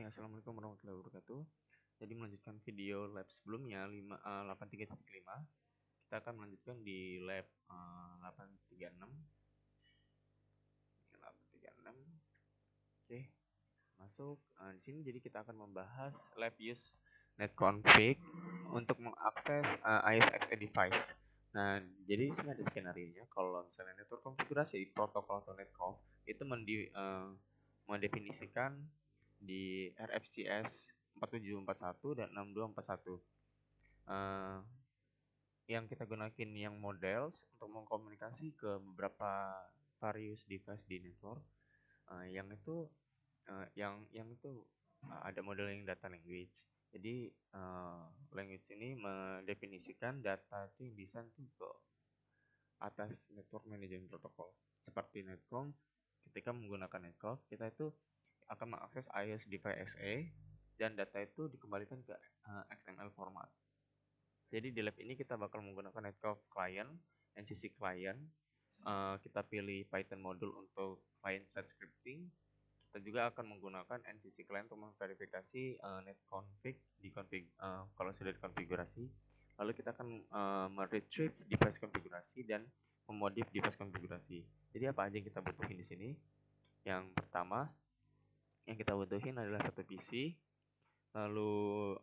Oke, assalamualaikum warahmatullahi wabarakatuh. Jadi melanjutkan video lab sebelumnya 83.5, kita akan melanjutkan di lab 836. 836. Oke, masuk di sini. Jadi kita akan membahas lab use netconfig untuk mengakses ISXE device. Nah, jadi di sini ada skenario-nya. Kalau misalnya network konfigurasi protokol atau netconf itu mendefinisikan di RFCS 4741 dan 6241. Yang kita gunakan yang models untuk mengkomunikasi ke beberapa various device di network. Yang itu ada modeling data language. Jadi language ini mendefinisikan data itu yang bisa ke atas network management protocol. Seperti netconf, ketika menggunakan netconf, kita itu akan mengakses IS device XE dan data itu dikembalikan ke XML format. Jadi di lab ini kita bakal menggunakan netconf client, NCC client. Kita pilih Python module untuk client side scripting. Kita juga akan menggunakan NCC client untuk memverifikasi netconfig kalau sudah dikonfigurasi. Lalu kita akan meretrieve device konfigurasi dan memodif device konfigurasi. Jadi apa aja yang kita butuhin di sini? Yang pertama yang kita butuhin adalah satu PC, lalu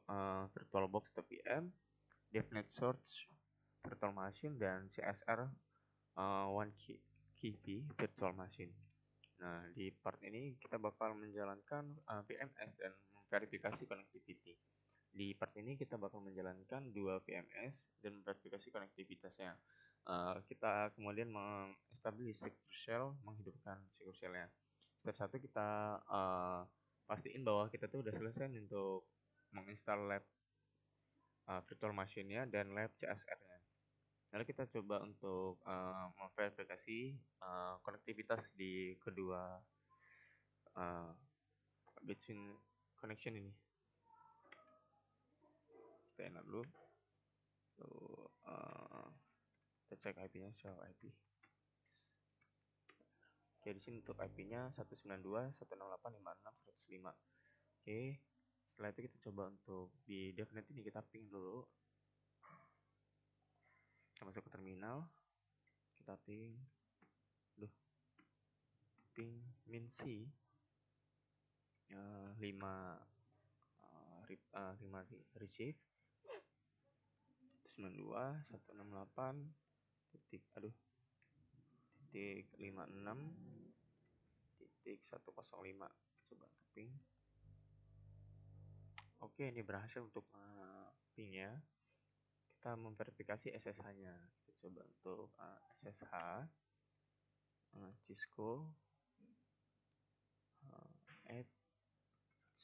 VirtualBox atau VM, DevNet Source Virtual Machine, dan CSR OneKey Virtual Machine. Nah, di part ini kita bakal menjalankan VMS dan memverifikasi connectivity. Di part ini kita bakal menjalankan dua VMS dan memverifikasi konektivitasnya. Kita kemudian mengestablish secure shell, menghidupkan secure shell-nya. Step 1 kita pastiin bahwa kita tuh udah selesai untuk menginstal lab virtual machine-nya dan lab CSR-nya. Lalu kita coba untuk memverifikasi konektivitas di kedua between connection ini. Kita enak dulu. Kita cek IP-nya, show IP. Oke, di sini untuk IP-nya 192.168.56.105. Oke, setelah itu kita coba untuk di DevNet ini kita ping dulu. Kita masuk ke terminal, kita ping minc 5 receive 92.168 titik 56.105. Coba ping. Oke, ini berhasil untuk pingnya. Kita memverifikasi SSH-nya. Kita coba untuk SSH Cisco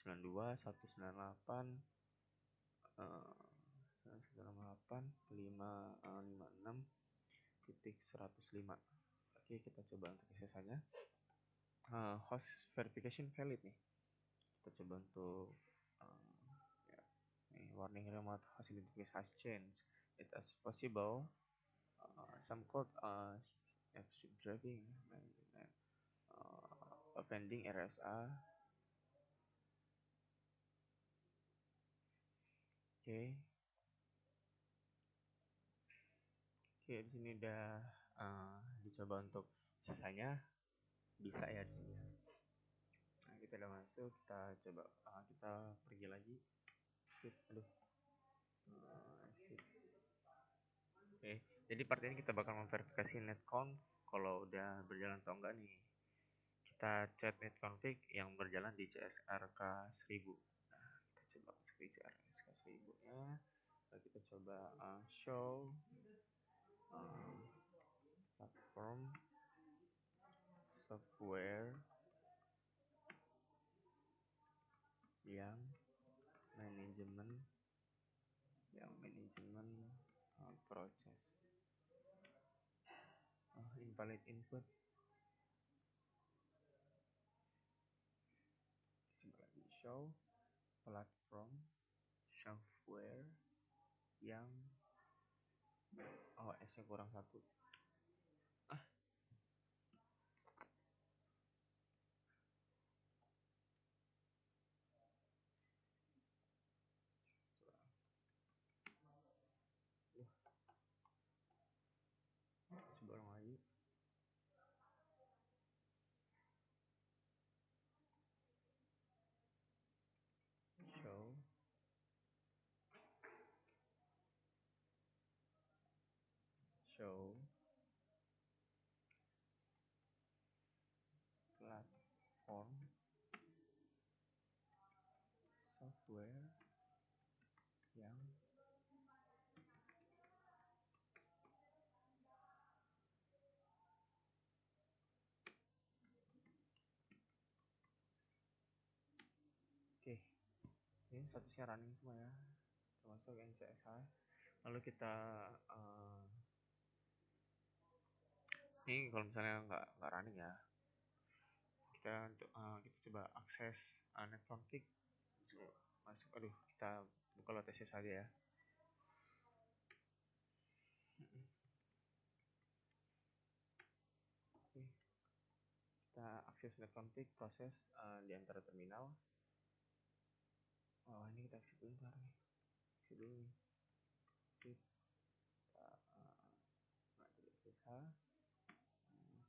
92.198.556.105. Oke, kita coba untuk SSH-nya. Host verification valid nih. Kita coba untuk warning remote host identification has changed. It is possible some code driving offending RSA. Oke, di sini udah dicoba untuk sisanya bisa ya di sini. Nah, kita udah masuk, kita coba kita pergi lagi. Oke, jadi part ini kita bakal memverifikasi netconf kalau udah berjalan atau enggak nih. Kita chat netconfig yang berjalan di CSRK 1000. Nah, kita coba ke CSRK 1000-nya. Kita coba show platform software yang manajemen proses invalid input. Coba lagi show platform software yang S-nya kurang satu. software yang oke. Ini statusnya running semua ya, termasuk NCSH. Lalu kita ini kalau misalnya nggak running ya, kita kita coba akses net config. Masuk, kita buka lotsS aja ya. Oke, kita akses net config proses di antara terminal. Oh, ini kita akses dulu ntar nih, akses dulu nih. Kita SSH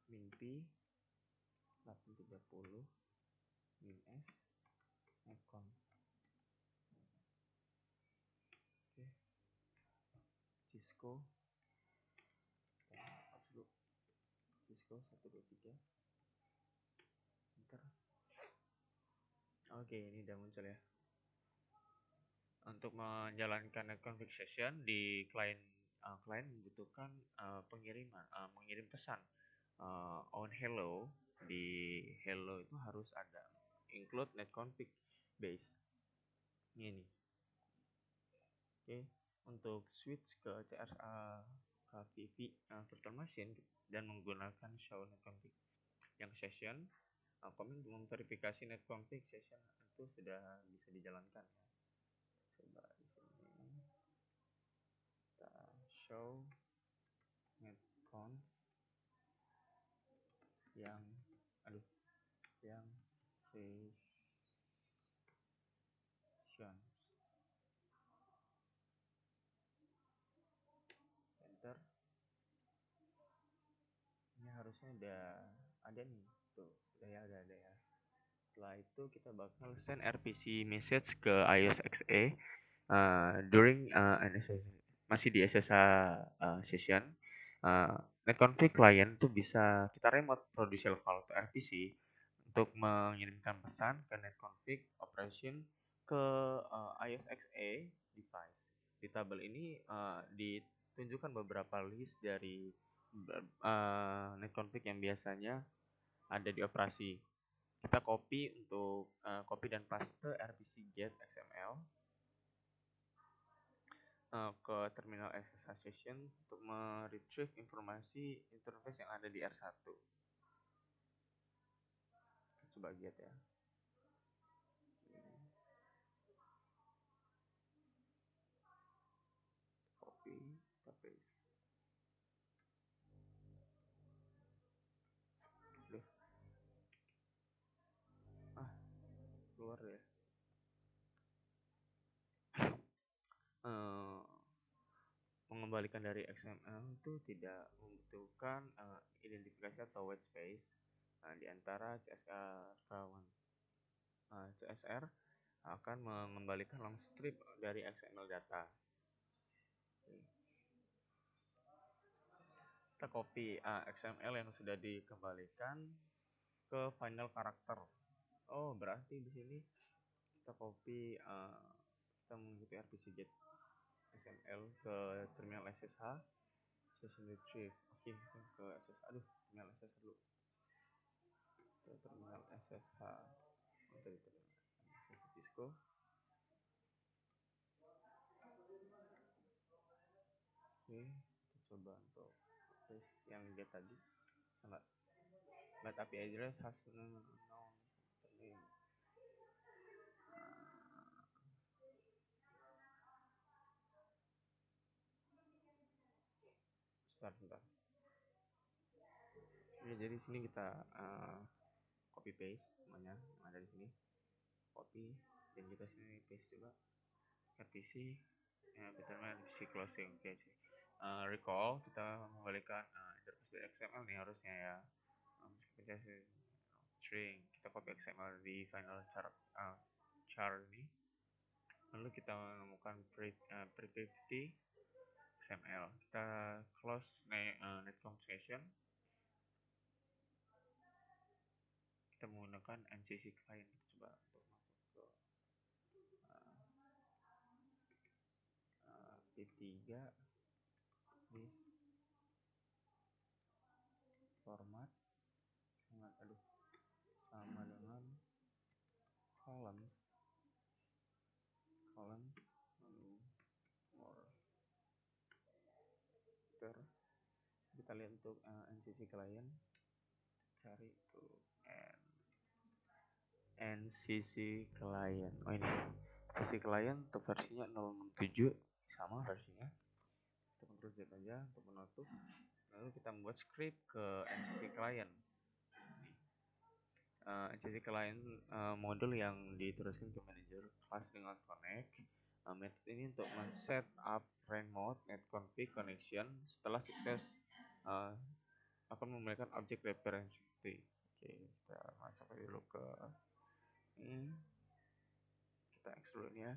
min-p 830 min-s netcon. Oke, Cisco Cisco 123 enter. Oke, ini udah muncul ya. Untuk menjalankan net config session di klien membutuhkan mengirim pesan on hello. Di hello itu harus ada include net config base ini. Oke, untuk switch ke CRA ke virtual machine dan menggunakan show net config yang session, kami memverifikasi net config session itu sudah bisa dijalankan ya. Coba di sini kita show netconf yang session enter. Ini harusnya udah ada nih, tuh udah ya, ada ya. Setelah itu kita bakal send RPC message ke IOSXE during masih di SSH session. Netconfig client tuh bisa kita remote produce call to RPC untuk mengirimkan pesan ke netconfig operation ke IOSXE device. Di tabel ini ditunjukkan beberapa list dari netconfig yang biasanya ada di operasi. Kita copy copy dan paste RPC get XML ke terminal SSH session untuk meretrieve informasi interface yang ada di R1. Coba get ya. Copy, paste. Keluar ya. Mengembalikan dari XML itu tidak membutuhkan identifikasi atau white space di antara CSR akan mengembalikan long strip dari XML data. Kita copy XML yang sudah dikembalikan ke final karakter. Oh, berarti di sini kita copy kita mengikuti RPC get XML ke terminal SSH session retrieve. Oke, kita ke SSH. Terminal SSH dulu. Ke terminal SSH. Dari terminal Cisco. Oke, kita coba untuk yang get tadi. But API address has known name. Sebentar. Oke, jadi sini kita copy paste semuanya yang ada di sini. Copy dan kita sini paste juga. RPC terminal RPC closing. Oke. Recall kita mengembalikan interface XML nih harusnya ya. String kita copy XML di final char ini. Lalu kita menemukan privity XML. Kita close netconf session. Kita menggunakan NCC client. Coba untuk masuk ke P3 list format sama dengan columns lalu more. Kita lihat untuk NCC client, cari tuh NCC client. Oh ini NCC client untuk versinya 067 sama versinya. Kita Ctrl Z aja untuk menutup. Lalu kita membuat script ke NCC client. NCC client modul yang diteruskan ke manager class dengan connect. Method ini untuk men-set up rank mode netconfig connection setelah sukses akan memberikan objek referensi. Oke, kita masuk dulu ke ini. Kita extrude ya.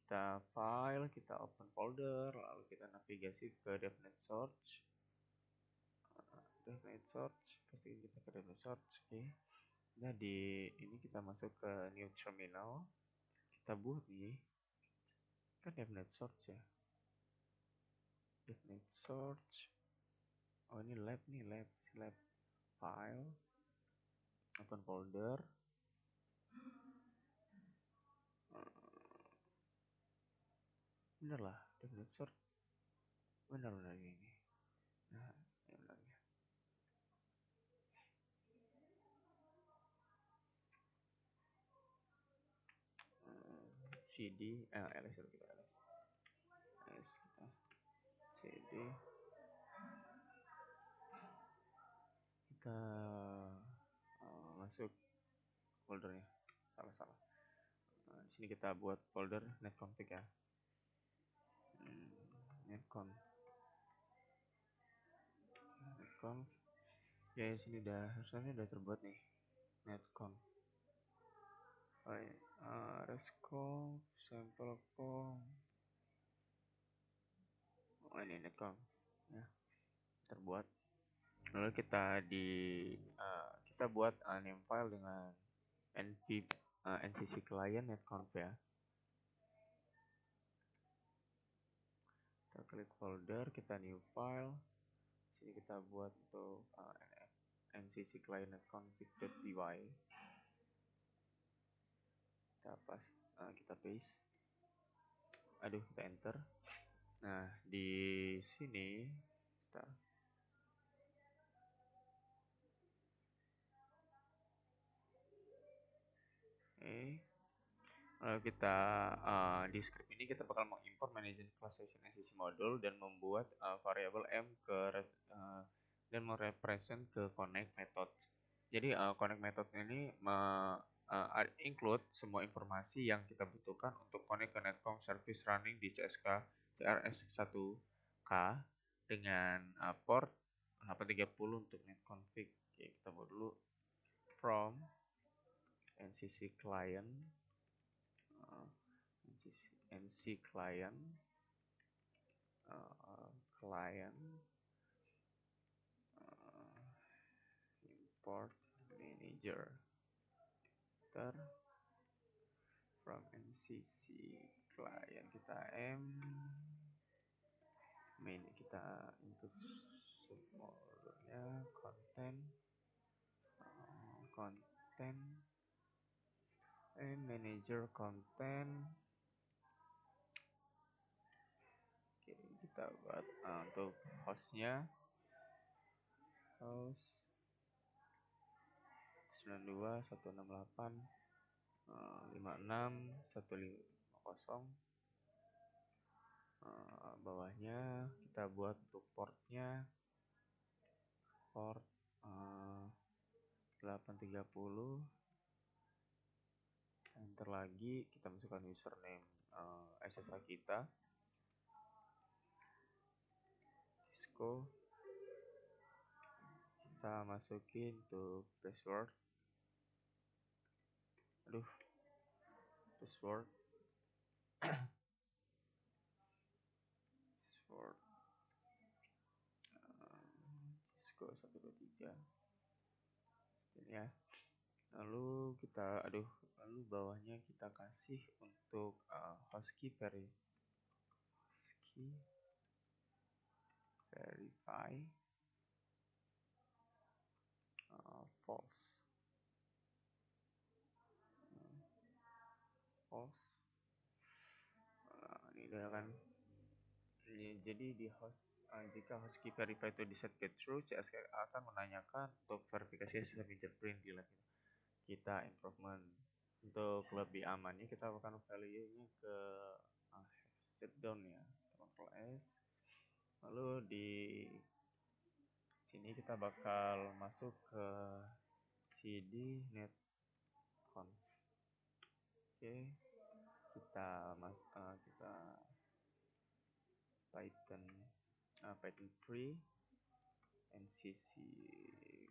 Kita file, kita open folder, lalu kita navigasi ke DevNet Search. DevNet Search, pastikan kita ke DevNet Search. Oke. Nah di ini kita masuk ke new terminal. Kita buat nih kan DevNet Search ya. DevNet Search. Oh ini lab nih, lab file, open folder. Bener lah, DevNet Search. Bener ini. Nah, ini bener ya. CD, ls dulu kita ls. Kita cd. Kita masuk foldernya. Salah. Di sini kita buat folder netconfig ya. Netconf. Ya sini harusnya udah terbuat nih. Netconf. Resconf, sampleconf. Oh ini netconf. Ya, terbuat. Lalu kita buat name file dengan NCC client netconf ya. Kita klik folder, kita new file. Sini kita buat untuk NCC client netconfig.py. Kita paste. Kita enter. Nah, di sini kita lalu kita di script ini kita bakal mengimport managing class session NCC module dan membuat variabel m dan merepresent ke connect method. Jadi connect method ini include semua informasi yang kita butuhkan untuk connect ke netcom service running di CSK CRS1K dengan port 830 untuk netconfig. Oke, kita buat dulu from NCC client NC client import manager from NCC client kita main kita untuk subfoldernya content manager content. Oke, kita buat untuk hostnya host 92.168.56.150. Bawahnya kita buat untuk portnya port 830. Enter lagi, kita masukkan username SSH kita Cisco. Kita masukin untuk password. Password Cisco 123 ini ya. Lalu kita lalu bawahnya kita kasih untuk hostkey false. False. Ini dia kan. Jadi di host jika host key verify to set get true, CSR akan menanyakan untuk verifikasi sistem fingerprint di lab kita improvement. Untuk lebih amannya kita akan value-nya ke set down ya, Ctrl S. Lalu di sini kita bakal masuk ke cd netconf. Oke, kita Python 3 ncc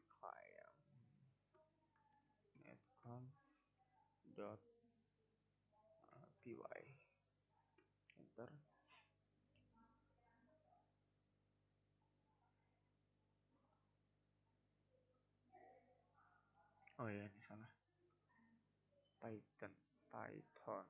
client netconf dot py, enter. Oh ya, di sana Python enter.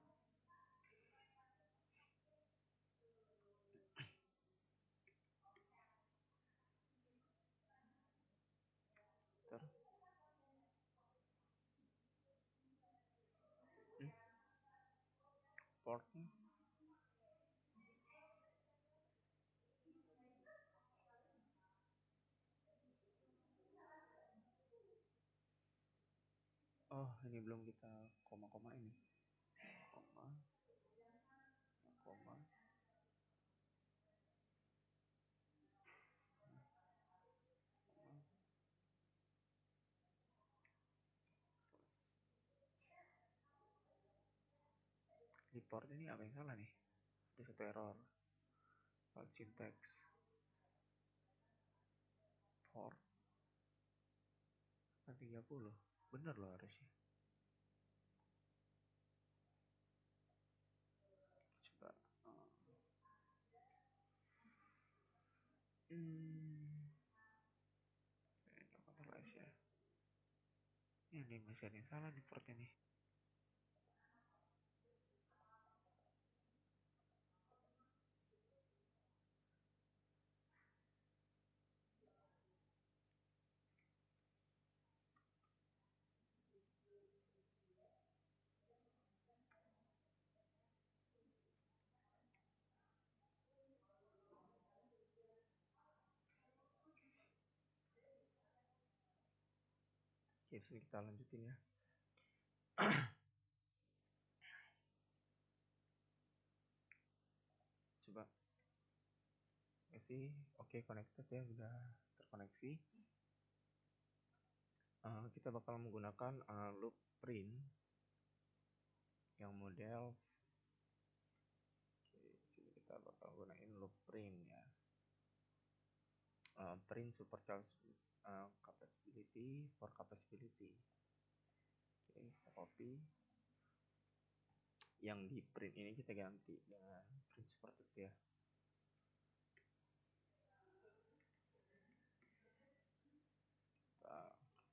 Portnya oh ini belum kita koma ini koma di port ini apa yang salah nih, ada satu error file syntax port 30 bener loh harusnya. Coba ya. Ini masih ada yang salah di port ini. Oke, kita lanjutin ya. Coba oke connected ya, udah terkoneksi. Kita bakal menggunakan loop print yang model. Oke, sini kita bakal gunain loop print ya. Print supercharge capability for capability. Oke, kita copy. Yang di print ini kita ganti dengan print supercharge ya.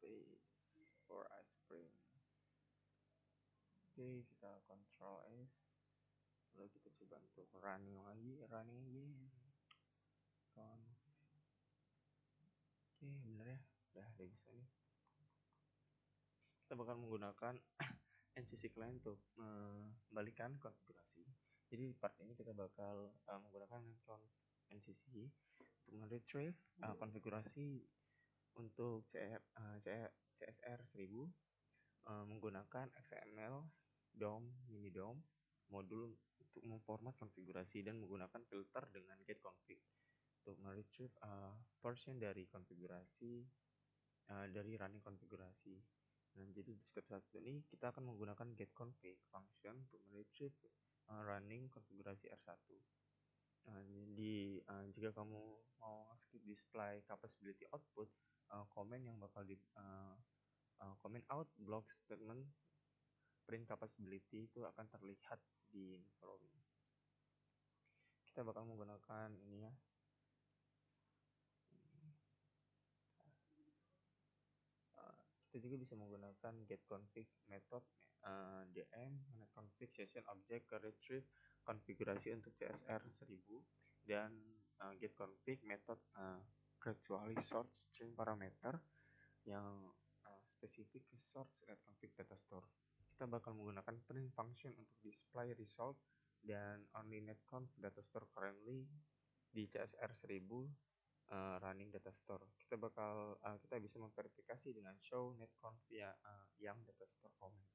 Paste for ice print. Oke, kita Ctrl S. Lalu kita coba untuk running again. Oke, bener ya, udah bisa nih. Kita bakal menggunakan ncc client untuk membalikan konfigurasi. Jadi di part ini kita bakal menggunakan ncc untuk meretrieve konfigurasi untuk CSR 1000 menggunakan XML DOM, mini DOM, modul untuk memformat konfigurasi dan menggunakan filter dengan getConfig untuk meretrieve version dari konfigurasi dari running konfigurasi. Nah, jadi di step 1 ini kita akan menggunakan getConfig function untuk meretrieve running konfigurasi R1. Jadi jika kamu mau skip display capability output, komen yang bakal di comment out block statement print capability itu akan terlihat di following. Kita bakal menggunakan ini ya. Kita juga bisa menggunakan getConfig method dm getConfig session object ke retrieve konfigurasi untuk CSR 1000 dan getConfig method kecuali source string parameter yang spesifik ke source config data store. Kita bakal menggunakan print function untuk display result dan only netconf data store currently di CSR 1000 running data store. Kita bisa memverifikasi dengan show netconf yang data store comment.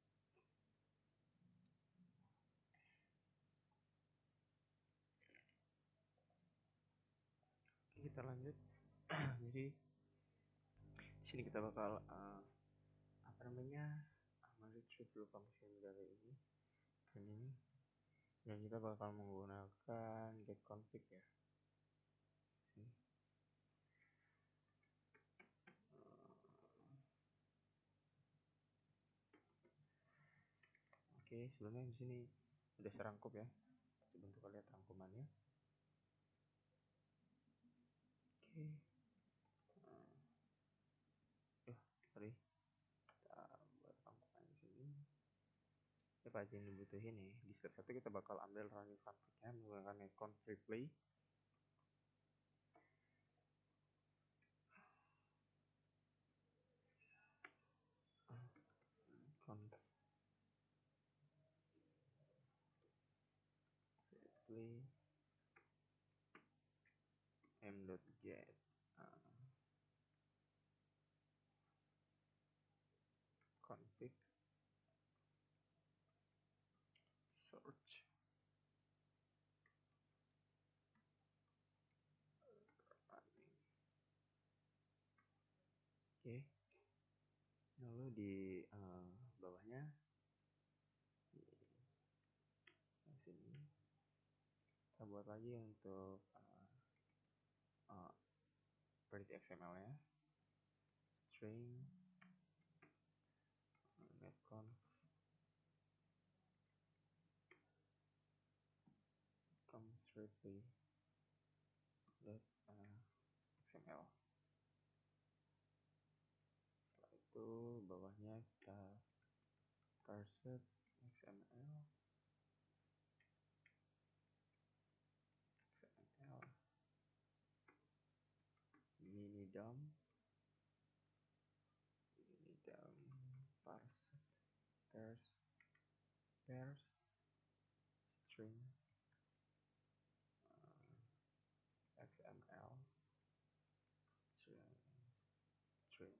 Kita lanjut. Jadi di sini kita bakal retrieve dulu function dari ini dan kita bakal menggunakan getConfig ya. Oke, sebelumnya di sini udah serangkup ya. Coba untuk lihat rangkumannya. Oke. Sorry. Kita buat rangkuman di sini. Apa aja yang dibutuhin nih? Di step 1 kita bakal ambil running config-nya menggunakan netconf replay. Replay m.get config search running. Oke. Lalu di bawahnya di sini kita buat lagi untuk print XML nya string netconf replay .xml. Setelah itu bawahnya kita parset XML minidum parset pairs string XML string.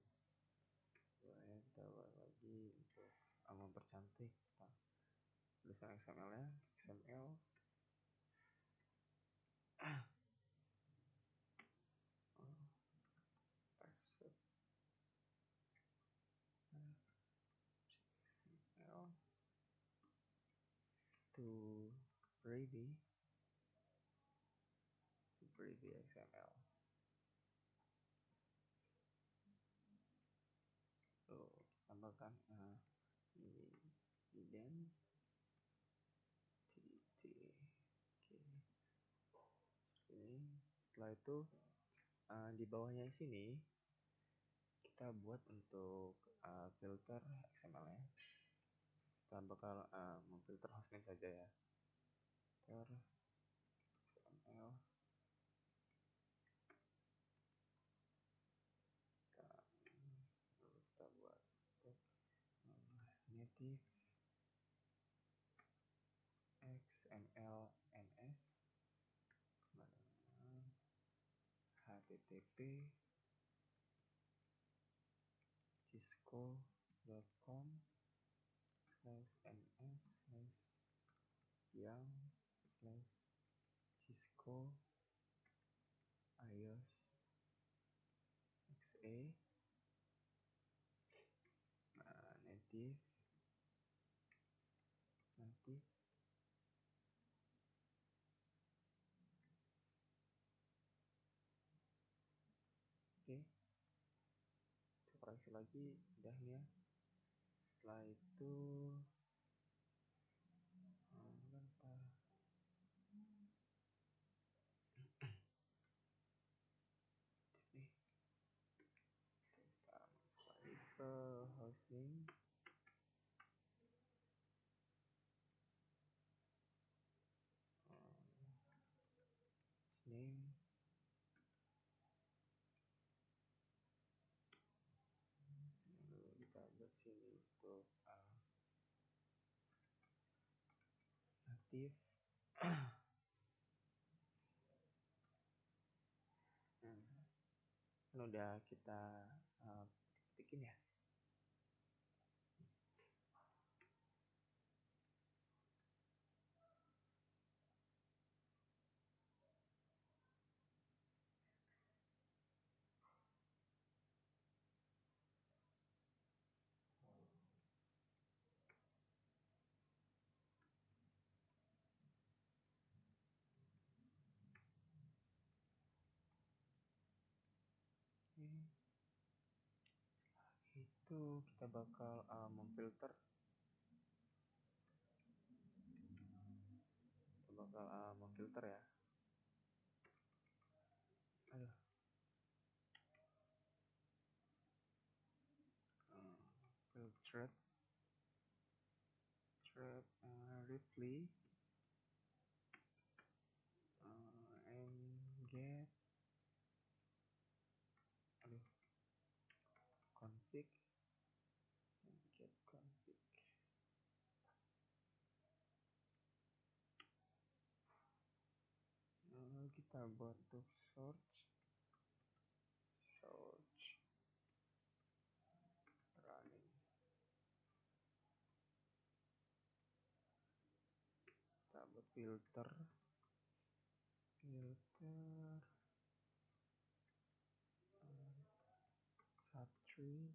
Kita buat lagi untuk mempercantik tulisan XML nya XML parset XML to ready XML. Tambahkan identity. Setelah itu di bawahnya sini kita buat untuk filter XML nya. Kita bakal memfilter hostname saja ya. Filter XML kita buat native XML NS http cisco.com/ns/yang/cisco iOS XE native oke. Koreksi lagi udah ya. Setelah itu ke hosting name sini itu native. Kan udah kita ketikin ya. Itu kita bakal memfilter. Kita bakal memfilter ya. Aduh. Filter Ripley and get config and get config. Lalu kita buat untuk search running. Kita buat filter sub-tree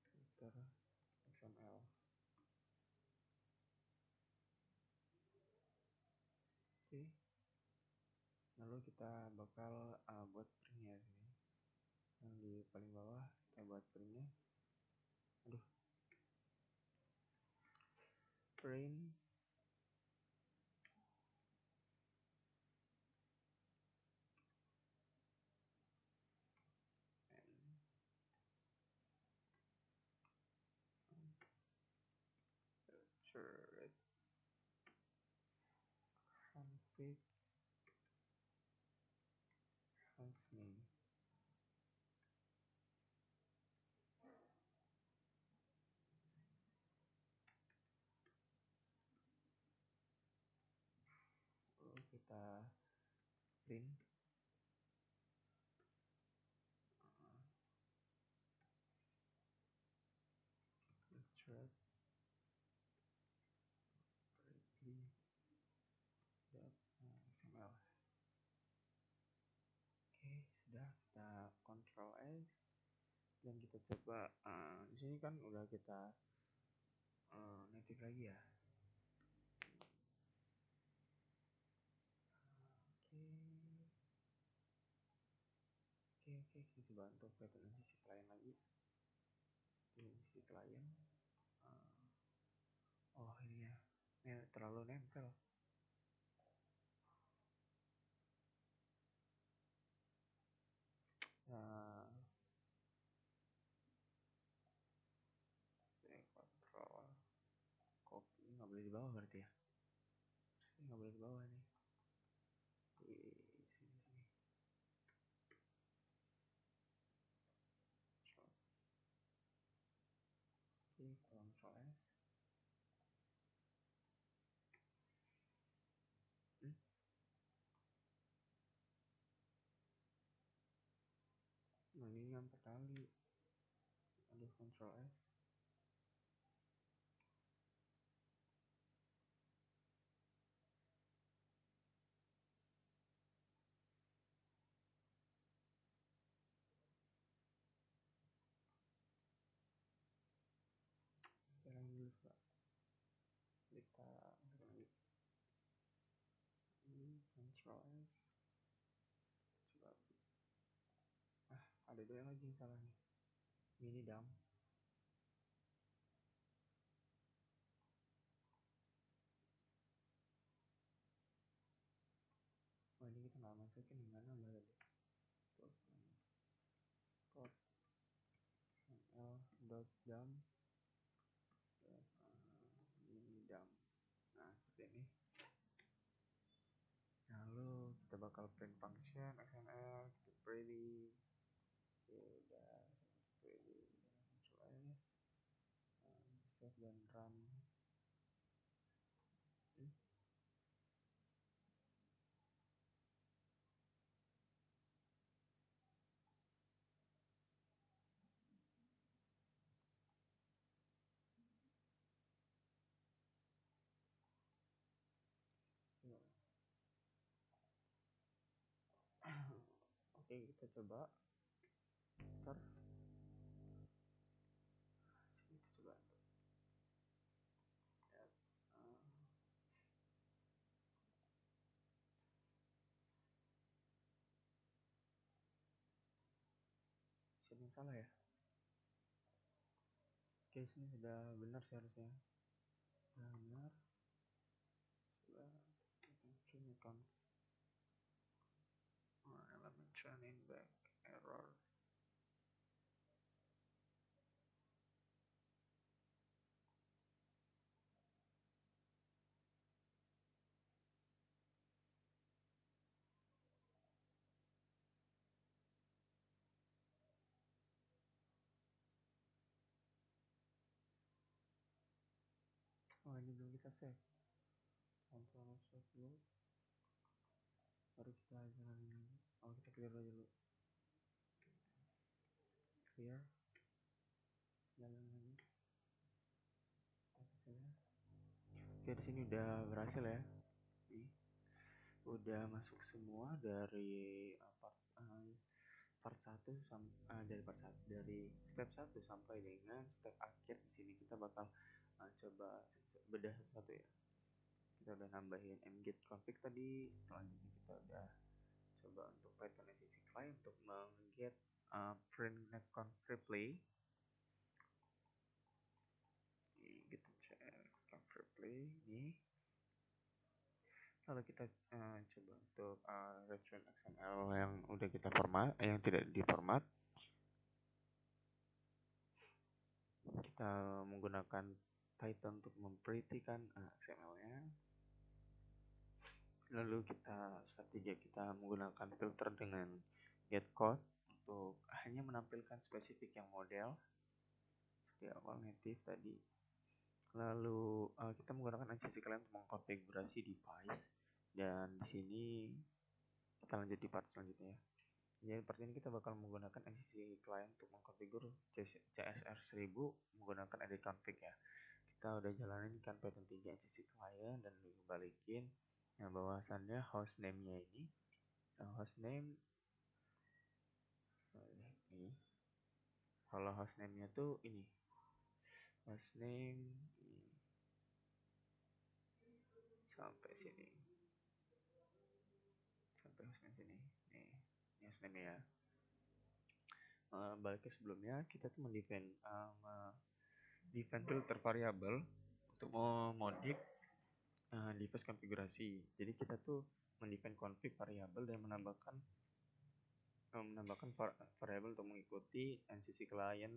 filter XML. Oke. Lalu kita bakal buat printnya sini. Yang di paling bawah kita buat printnya. Print filter config name. Lalu kita print filter XML. Oke, sudah, kita Ctrl S dan kita coba. Di sini kan udah kita native lagi ya. Oke, kita coba untuk pattern sisi klien lagi. Ini sisi klien. Oh ini ya, ini terlalu nempel. Nah, ini kontrol copy, ini nggak boleh di bawah berarti ya. Ini nggak boleh di bawah nih. Di sini. Oke, kontrol S. Nah ini yang pertali. Aduh, kontrol S. Sekarang dulu Pak. Kita lagi. Ini kontrol S. Coba. Ada dua lagi yang salah nih. Mini dump. Oh ini kita nggak masukin yang mana tadi. Code ml.dump mini dump. Nah seperti ini. Lalu kita bakal print function XML, kita pretty. Oke, udah pretty. Muncul save dan run. Oke, kita coba. Ntar kita coba lihat. Sini salah ya. Oke, sini sudah benar seharusnya. Benar. Coba mungkin kan element training back error. Oh, ini belum kita save. Control save dulu. Baru kita jalanin lagi. Oh, kita clear aja dulu. Clear. Jalan lagi. Oke, di sini udah berhasil ya. Nih, udah masuk semua dari part 1 dari step 1 sampai dengan step akhir. Di sini kita bakal coba bedah satu ya. Kita udah nambahin mget config tadi. Selanjutnya kita udah coba untuk Python SCC client untuk mengget print netconf replay. Gitu, conf replay ini. Lalu kita coba untuk return XML yang udah kita format, yang tidak diformat. Kita menggunakan Python untuk memperhatikan XML-nya. Lalu step 3 kita menggunakan filter dengan getCode untuk hanya menampilkan spesifik yang model seperti awal native tadi. Lalu kita menggunakan NCC client untuk mengkonfigurasi device, dan di sini kita lanjut di part selanjutnya. Jadi part ini kita bakal menggunakan NCC client untuk mengkonfigur CSR 1000 menggunakan edit config ya. Kita udah jalanin kan Python 3 NCC client dan balikin. Nah, bahwasannya hostname-nya ini hostname ini. Kalau hostname-nya tuh ini. Hostname ini. Sampai sini. Sampai hostname sini. Nih, ini hostname ya. Balik ke sebelumnya, kita tuh mendefine filter variable untuk memodif device konfigurasi. Jadi kita tuh mendefine config variable dan menambahkan variable untuk mengikuti NCC client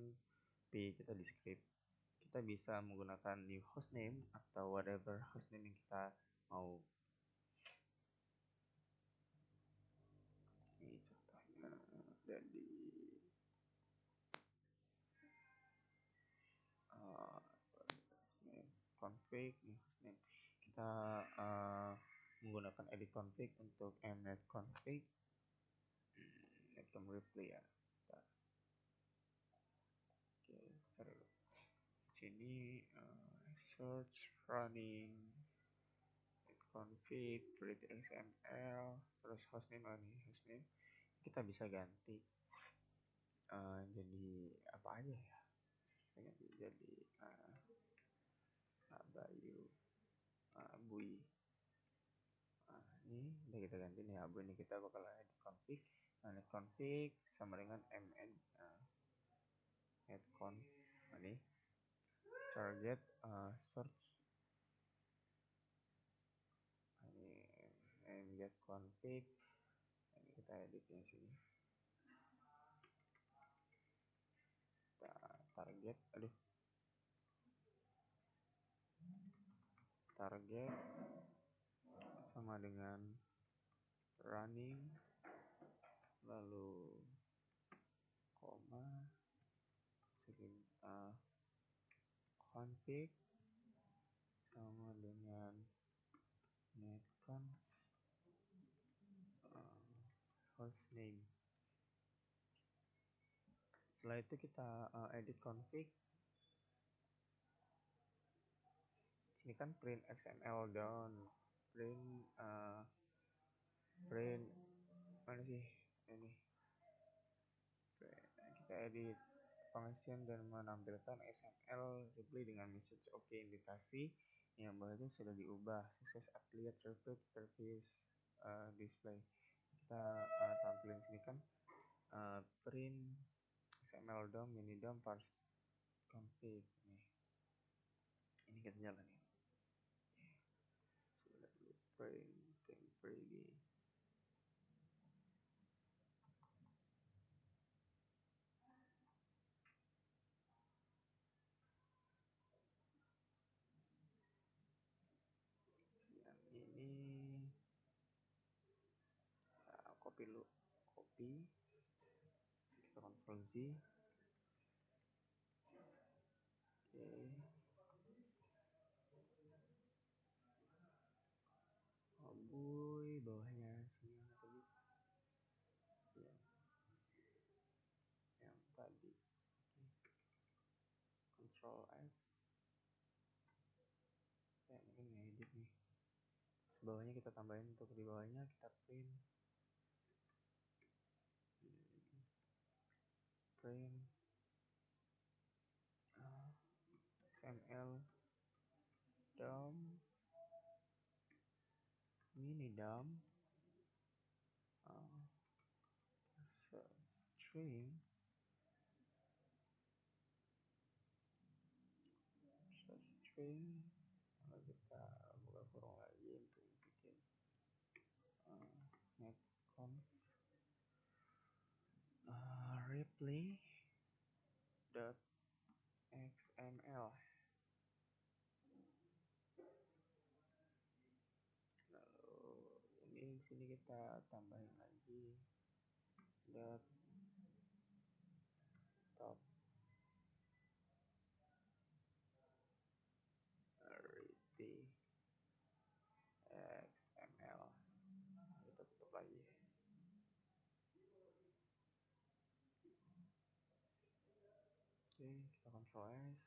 kita di script. Kita bisa menggunakan new hostname atau whatever hostname yang kita mau. Ini contohnya dari config new hostname. Kita menggunakan edit config untuk mnet config replay ya. Oke, terus sini search running config create XML terus hostname hostname kita bisa ganti jadi apa aja ya, ganti jadi Bayu Bui. Ini udah kita ganti nih Abu, ini kita bakal edit config. Edit config sama dengan mn add conf ini target search ini get config. Ini kita edit di sini. Target sama dengan running lalu koma config sama dengan netconf hostname. Setelah itu kita edit config. Sini kan print XML down, print mana sih ini, kita edit function dan menampilkan XML reply dengan message oke indikasi yang bahwa itu sudah diubah sukses affiliate repeat previous display. Kita tampilin sini kan print XML dom mini dom parse config nih. Ini kita jalanin. Sudah dulu print temporary. Yang ini copy dulu, copy, kita Ctrl Z. Oke, bawahnya sini tadi yang tadi Ctrl F. Ya ini ngedit nih, bawahnya kita tambahin, untuk di bawahnya kita print XML dom mini dom string lalu kita buka kurung lagi untuk bikin netconf reply dot xml. Lalu ini di sini kita tambahin lagi dot top reply xml. Kita tutup lagi. Oke, kita Ctrl S.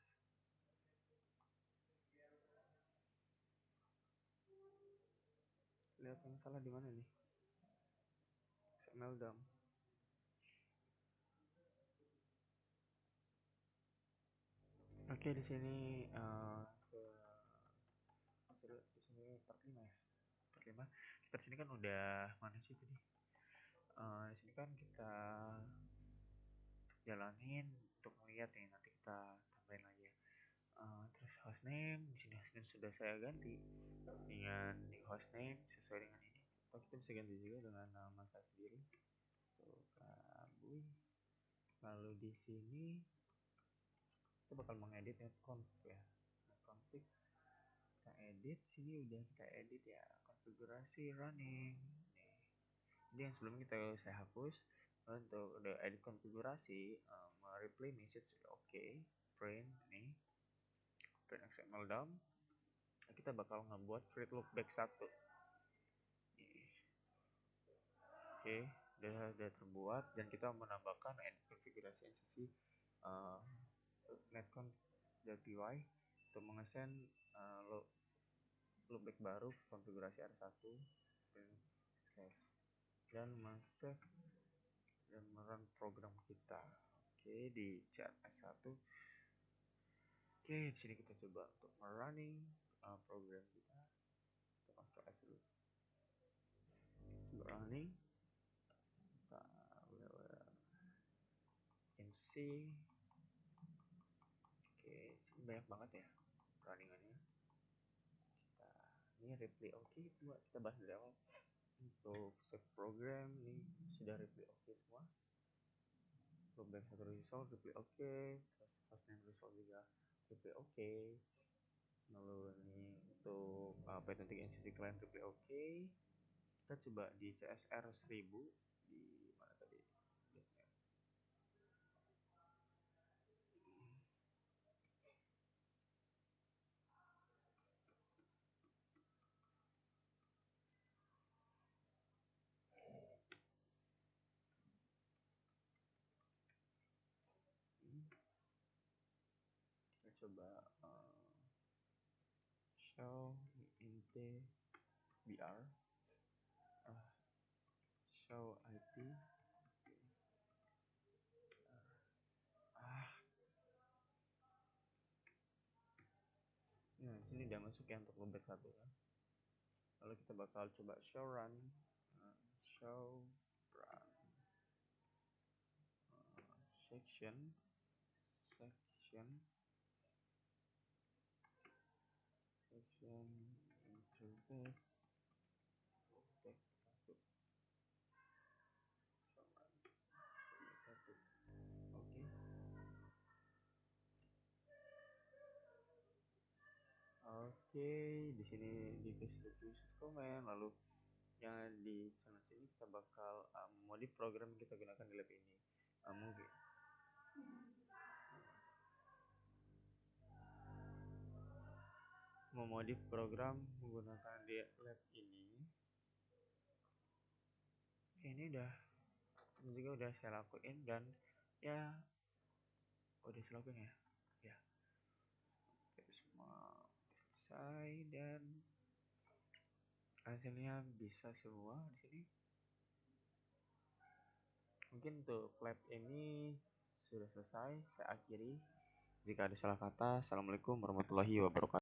Lihat yang salah di mana nih? XML dom. Oke, di sini di sini part 5 ya. Part 5. Kita di sini kan udah mana sih tadi? Di sini kan kita jalanin untuk melihat nih, nanti kita tambahin lagi ya. Terus hostname, di sini hostname sudah saya ganti dengan di hostname sesuai dengan ini. Atau kita bisa ganti juga dengan nama saya sendiri. Kabui. Lalu di sini kita bakal mengedit netconf ya. Netconfig kita edit, sini udah kita edit ya, konfigurasi running. Ini yang sebelumnya saya hapus. Untuk udah edit konfigurasi, reply message oke, print nih, print XML dom. Kita bakal ngebuat create loopback 1. Oke, udah terbuat, dan kita menambahkan edit konfigurasi sisi netconf.py untuk mengesan loopback baru konfigurasi R1 dan save dan save dan merun program kita. Oke, di chat S1. Oke, di sini kita coba untuk running program kita. Kita Ctrl S dulu. Running. Kita MC. Oke, sini banyak banget ya runningannya. Ini reply oke, kita bahas dari awal. Untuk save program ini sudah reply oke semua. Loopback 1 result reply oke, terus hostname result juga reply oke. Lalu ini untuk Python 3 NCC client reply oke. Kita coba di CSR 1000 di mana tadi? coba show int br show ip nah sini udah masuk ya untuk loopback 1 ya. Lalu kita bakal coba show run section interface loopback 1 oke. Oke, di sini di use command, lalu yang di sana sini kita bakal modif program yang kita gunakan di lab ini. Mungkin memodif program menggunakan di lab ini. Oke, ini juga udah saya lakuin dan ya udah saya lakuin ya. Oke, semua selesai dan hasilnya bisa semua di sini. Mungkin untuk lab ini sudah selesai, saya akhiri. Jika ada salah kata, assalamualaikum warahmatullahi wabarakatuh.